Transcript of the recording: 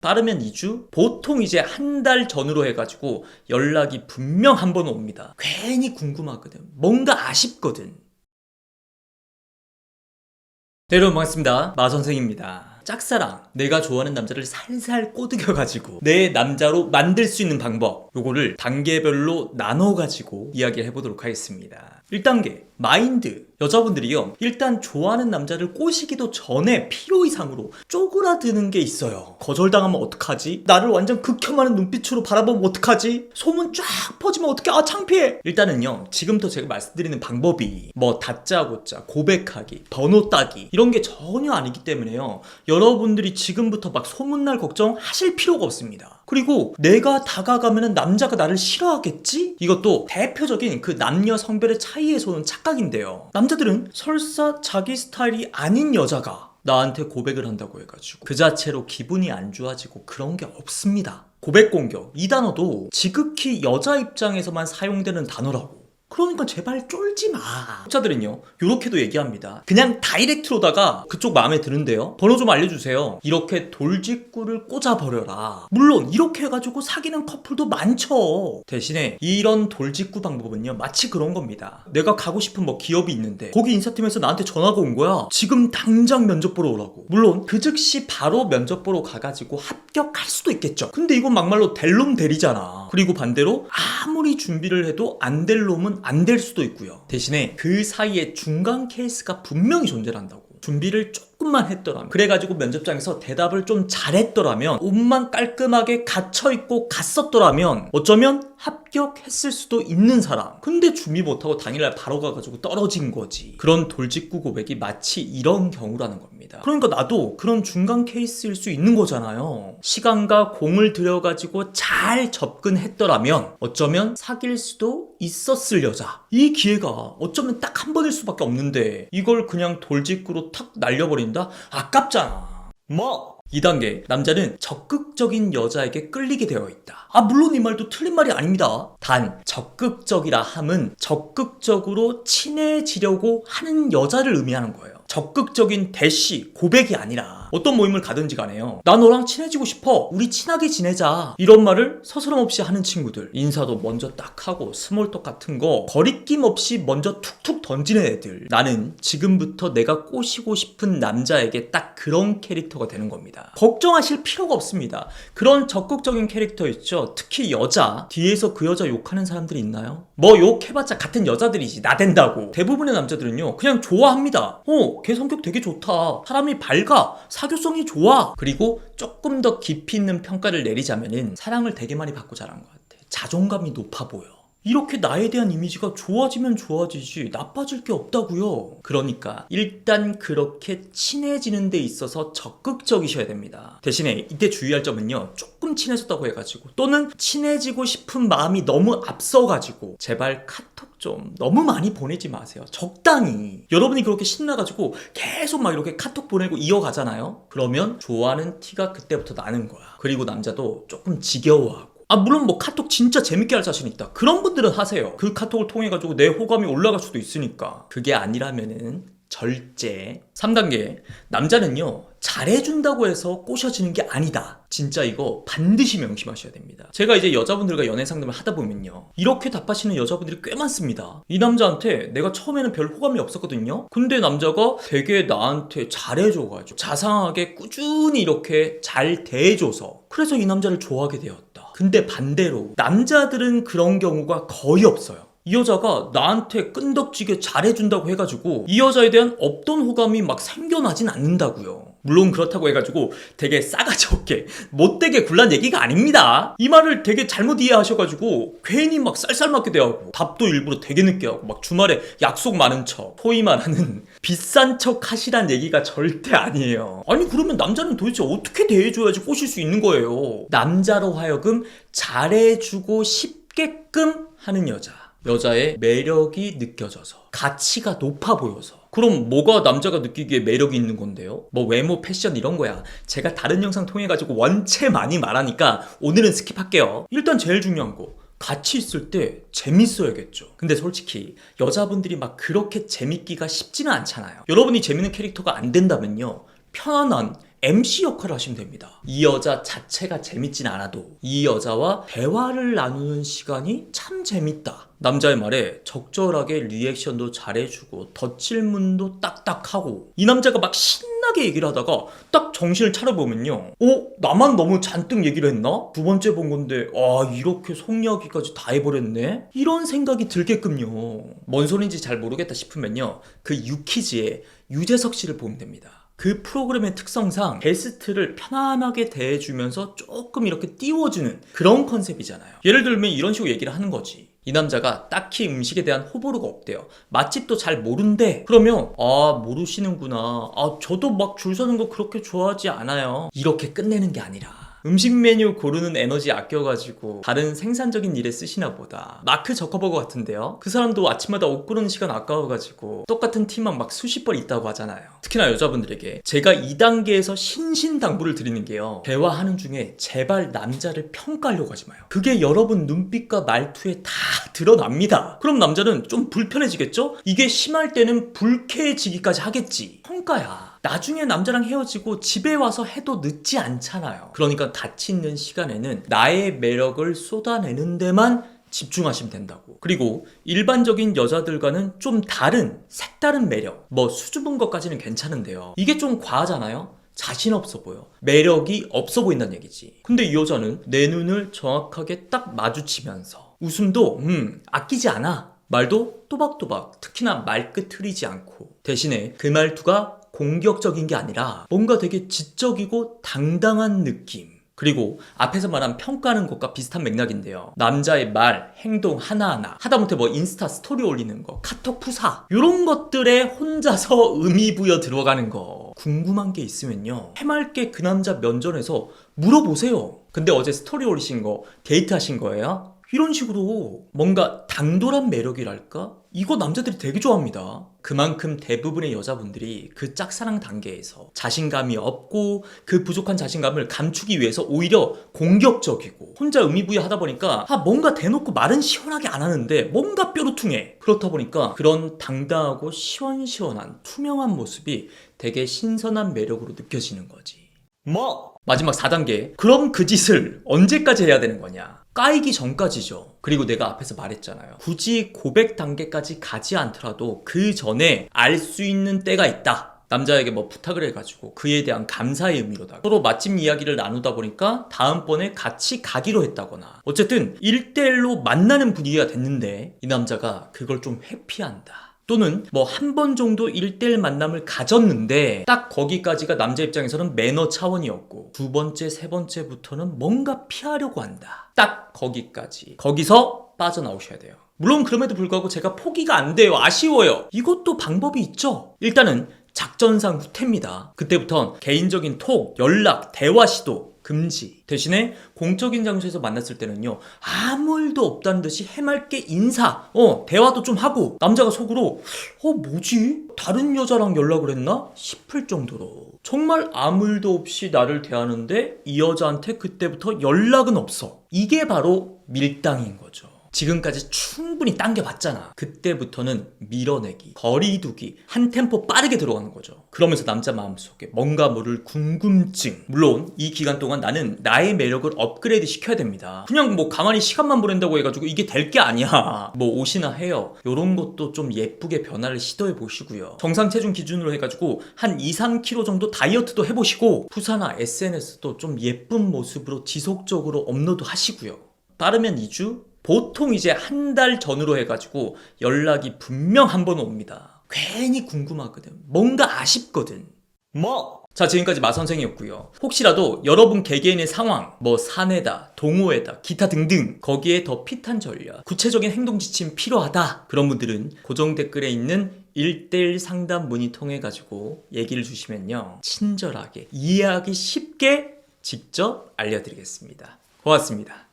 빠르면 2주, 보통 이제 한 달 전으로 해가지고 연락이 분명 한 번 옵니다. 괜히 궁금하거든. 뭔가 아쉽거든. 네, 여러분 반갑습니다. 마선생입니다. 짝사랑, 내가 좋아하는 남자를 살살 꼬드겨가지고 내 남자로 만들 수 있는 방법, 요거를 단계별로 나눠가지고 이야기를 해보도록 하겠습니다. 1단계, 마인드. 여자분들이요, 일단 좋아하는 남자를 꼬시기도 전에 필요 이상으로 쪼그라드는 게 있어요. 거절당하면 어떡하지? 나를 완전 극혐하는 눈빛으로 바라보면 어떡하지? 소문 쫙 퍼지면 어떡해? 아, 창피해! 일단은요, 지금부터 제가 말씀드리는 방법이 뭐 다짜고짜 고백하기, 번호 따기 이런 게 전혀 아니기 때문에요, 여러분들이 지금부터 막 소문날 걱정하실 필요가 없습니다. 그리고 내가 다가가면 남자가 나를 싫어하겠지? 이것도 대표적인 그 남녀 성별의 차이에서 오는 착각인데요. 남자들은 설사 자기 스타일이 아닌 여자가 나한테 고백을 한다고 해가지고 그 자체로 기분이 안 좋아지고 그런 게 없습니다. 고백 공격, 이 단어도 지극히 여자 입장에서만 사용되는 단어라고. 그러니까 제발 쫄지 마. 여자들은요, 요렇게도 얘기합니다. 그냥 다이렉트로다가 그쪽 마음에 드는데요, 번호 좀 알려주세요. 이렇게 돌직구를 꽂아버려라. 물론 이렇게 해가지고 사귀는 커플도 많죠. 대신에 이런 돌직구 방법은요, 마치 그런 겁니다. 내가 가고 싶은 뭐 기업이 있는데 거기 인사팀에서 나한테 전화가 온 거야. 지금 당장 면접 보러 오라고. 물론 그 즉시 바로 면접 보러 가가지고 합격할 수도 있겠죠. 근데 이건 막말로 될 놈 대리잖아. 그리고 반대로 아무리 준비를 해도 안 될 놈은 안 될 수도 있고요. 대신에 그 사이에 중간 케이스가 분명히 존재한다고. 준비를 조금만 했더라면, 그래가지고 면접장에서 대답을 좀 잘했더라면, 옷만 깔끔하게 갇혀있고 갔었더라면 어쩌면 합격했을 수도 있는 사람. 근데 준비 못하고 당일날 바로 가가지고 떨어진 거지. 그런 돌직구 고백이 마치 이런 경우라는 겁니다. 그러니까 나도 그런 중간 케이스일 수 있는 거잖아요. 시간과 공을 들여가지고 잘 접근했더라면 어쩌면 사귈 수도 있었을 여자. 이 기회가 어쩌면 딱 한 번일 수밖에 없는데 이걸 그냥 돌직구로 탁 날려버린다? 아깝잖아. 뭐? 2단계, 남자는 적극적인 여자에게 끌리게 되어 있다. 아, 물론 이 말도 틀린 말이 아닙니다. 단 적극적이라 함은 적극적으로 친해지려고 하는 여자를 의미하는 거예요. 적극적인 대시, 고백이 아니라 어떤 모임을 가든지 간에요, 나 너랑 친해지고 싶어, 우리 친하게 지내자, 이런 말을 서스럼 없이 하는 친구들, 인사도 먼저 딱 하고 스몰톡 같은 거 거리낌 없이 먼저 툭툭 던지는 애들, 나는 지금부터 내가 꼬시고 싶은 남자에게 딱 그런 캐릭터가 되는 겁니다. 걱정하실 필요가 없습니다. 그런 적극적인 캐릭터 있죠. 특히 여자, 뒤에서 그 여자 욕하는 사람들이 있나요? 뭐 욕해봤자 같은 여자들이지, 나댄다고. 대부분의 남자들은요, 그냥 좋아합니다. 걔 성격 되게 좋다, 사람이 밝아, 사교성이 좋아. 그리고 조금 더 깊이 있는 평가를 내리자면은 사랑을 되게 많이 받고 자란 것 같아. 자존감이 높아 보여. 이렇게 나에 대한 이미지가 좋아지면 좋아지지 나빠질 게 없다고요. 그러니까 일단 그렇게 친해지는 데 있어서 적극적이셔야 됩니다. 대신에 이때 주의할 점은요, 조금 친해졌다고 해가지고 또는 친해지고 싶은 마음이 너무 앞서가지고 제발 카톡 좀 너무 많이 보내지 마세요. 적당히. 여러분이 그렇게 신나가지고 계속 막 이렇게 카톡 보내고 이어가잖아요. 그러면 좋아하는 티가 그때부터 나는 거야. 그리고 남자도 조금 지겨워하고. 아, 물론 뭐 카톡 진짜 재밌게 할 자신 있다, 그런 분들은 하세요. 그 카톡을 통해 가지고 내 호감이 올라갈 수도 있으니까. 그게 아니라면은 절제. 3단계, 남자는요, 잘해준다고 해서 꼬셔지는 게 아니다. 진짜 이거 반드시 명심하셔야 됩니다. 제가 이제 여자분들과 연애 상담을 하다 보면요, 이렇게 답하시는 여자분들이 꽤 많습니다. 이 남자한테 내가 처음에는 별 호감이 없었거든요. 근데 남자가 되게 나한테 잘해줘가지고 자상하게 꾸준히 이렇게 잘 대해줘서 그래서 이 남자를 좋아하게 되었다. 근데 반대로 남자들은 그런 경우가 거의 없어요. 이 여자가 나한테 끈덕지게 잘해준다고 해가지고 이 여자에 대한 없던 호감이 막 생겨나진 않는다고요. 물론 그렇다고 해가지고 되게 싸가지 없게 못되게 굴란 얘기가 아닙니다. 이 말을 되게 잘못 이해하셔가지고 괜히 막 쌀쌀맞게 대하고 답도 일부러 되게 늦게 하고 막 주말에 약속 많은 척, 소위 말하는 비싼 척 하시란 얘기가 절대 아니에요. 아니, 그러면 남자는 도대체 어떻게 대해줘야지 꼬실 수 있는 거예요? 남자로 하여금 잘해주고 싶게끔 하는 여자. 여자의 매력이 느껴져서, 가치가 높아 보여서. 그럼 뭐가 남자가 느끼기에 매력이 있는 건데요? 뭐 외모, 패션 이런 거야 제가 다른 영상 통해 가지고 원체 많이 말하니까 오늘은 스킵할게요. 일단 제일 중요한 거, 같이 있을 때 재밌어야겠죠. 근데 솔직히 여자분들이 막 그렇게 재밌기가 쉽지는 않잖아요. 여러분이 재밌는 캐릭터가 안 된다면요, 편안한 MC 역할을 하시면 됩니다. 이 여자 자체가 재밌진 않아도 이 여자와 대화를 나누는 시간이 참 재밌다. 남자의 말에 적절하게 리액션도 잘해주고 덧질문도 딱딱하고 이 남자가 막 신나게 얘기를 하다가 딱 정신을 차려보면요, 나만 너무 잔뜩 얘기를 했나? 두 번째 본 건데 이렇게 속 이야기까지 다 해버렸네? 이런 생각이 들게끔요. 뭔 소린지 잘 모르겠다 싶으면요, 그 유키즈의 유재석 씨를 보면 됩니다. 그 프로그램의 특성상 게스트를 편안하게 대해주면서 조금 이렇게 띄워주는 그런 컨셉이잖아요. 예를 들면 이런 식으로 얘기를 하는 거지. 이 남자가 딱히 음식에 대한 호불호가 없대요. 맛집도 잘 모른대. 그러면 모르시는구나. 저도 막 줄 서는 거 그렇게 좋아하지 않아요. 이렇게 끝내는 게 아니라 음식 메뉴 고르는 에너지 아껴가지고 다른 생산적인 일에 쓰시나 보다. 마크 저커버거 같은데요. 그 사람도 아침마다 옷 고르는 시간 아까워가지고 똑같은 티만 막 수십 벌 있다고 하잖아요. 특히나 여자분들에게 제가 2단계에서 신신당부를 드리는 게요, 대화하는 중에 제발 남자를 평가하려고 하지 마요. 그게 여러분 눈빛과 말투에 다 드러납니다. 그럼 남자는 좀 불편해지겠죠? 이게 심할 때는 불쾌해지기까지 하겠지. 평가야. 나중에 남자랑 헤어지고 집에 와서 해도 늦지 않잖아요. 그러니까 같이 있는 시간에는 나의 매력을 쏟아내는 데만 집중하시면 된다고. 그리고 일반적인 여자들과는 좀 다른 색다른 매력, 수줍은 것까지는 괜찮은데요, 이게 좀 과하잖아요. 자신 없어 보여. 매력이 없어 보인다는 얘기지. 근데 이 여자는 내 눈을 정확하게 딱 마주치면서 웃음도 아끼지 않아. 말도 또박또박, 특히나 말끝 흐리지 않고, 대신에 그 말투가 공격적인 게 아니라 뭔가 되게 지적이고 당당한 느낌. 그리고 앞에서 말한 평가하는 것과 비슷한 맥락인데요, 남자의 말, 행동 하나하나, 하다못해 인스타 스토리 올리는 거, 카톡 푸사, 이런 것들에 혼자서 의미 부여 들어가는 거. 궁금한 게 있으면요, 해맑게 그 남자 면전에서 물어보세요. 근데 어제 스토리 올리신 거 데이트하신 거예요? 이런 식으로 뭔가 당돌한 매력이랄까? 이거 남자들이 되게 좋아합니다. 그만큼 대부분의 여자분들이 그 짝사랑 단계에서 자신감이 없고 그 부족한 자신감을 감추기 위해서 오히려 공격적이고 혼자 의미부여하다 보니까 뭔가 대놓고 말은 시원하게 안 하는데 뭔가 뾰루퉁해. 그렇다 보니까 그런 당당하고 시원시원한 투명한 모습이 되게 신선한 매력으로 느껴지는 거지. 마지막 4단계. 그럼 그 짓을 언제까지 해야 되는 거냐? 까이기 전까지죠. 그리고 내가 앞에서 말했잖아요. 굳이 고백 단계까지 가지 않더라도 그 전에 알 수 있는 때가 있다. 남자에게 부탁을 해가지고 그에 대한 감사의 의미로다가 서로 맛집 이야기를 나누다 보니까 다음번에 같이 가기로 했다거나, 어쨌든 1대1로 만나는 분위기가 됐는데 이 남자가 그걸 좀 회피한다. 또는 한 번 정도 1대1 만남을 가졌는데 딱 거기까지가 남자 입장에서는 매너 차원이었고, 두 번째, 세 번째부터는 뭔가 피하려고 한다. 딱 거기까지. 거기서 빠져나오셔야 돼요. 물론 그럼에도 불구하고 제가 포기가 안 돼요. 아쉬워요. 이것도 방법이 있죠. 일단은 작전상 후퇴입니다. 그때부턴 개인적인 톡, 연락, 대화 시도 금지. 대신에 공적인 장소에서 만났을 때는요, 아무 일도 없다는 듯이 해맑게 인사, 대화도 좀 하고, 남자가 속으로 뭐지? 다른 여자랑 연락을 했나? 싶을 정도로 정말 아무 일도 없이 나를 대하는데 이 여자한테 그때부터 연락은 없어. 이게 바로 밀당인 거죠. 지금까지 충분히 당겨봤잖아. 그때부터는 밀어내기, 거리두기, 한 템포 빠르게 들어가는 거죠. 그러면서 남자 마음속에 뭔가 모를 궁금증. 물론 이 기간 동안 나는 나의 매력을 업그레이드 시켜야 됩니다. 그냥 가만히 시간만 보낸다고 해가지고 이게 될 게 아니야. 옷이나 헤어 이런 것도 좀 예쁘게 변화를 시도해 보시고요. 정상 체중 기준으로 해가지고 한 2-3kg 정도 다이어트도 해보시고, 푸사나 SNS도 좀 예쁜 모습으로 지속적으로 업로드 하시고요. 빠르면 2주? 보통 이제 한 달 전으로 해가지고 연락이 분명 한 번 옵니다. 괜히 궁금하거든. 뭔가 아쉽거든. 자, 지금까지 마선생이었고요. 혹시라도 여러분 개개인의 상황, 사내다, 동호회다, 기타 등등 거기에 더 핏한 전략, 구체적인 행동 지침 필요하다, 그런 분들은 고정 댓글에 있는 1대1 상담 문의 통해 가지고 얘기를 주시면요, 친절하게 이해하기 쉽게 직접 알려드리겠습니다. 고맙습니다.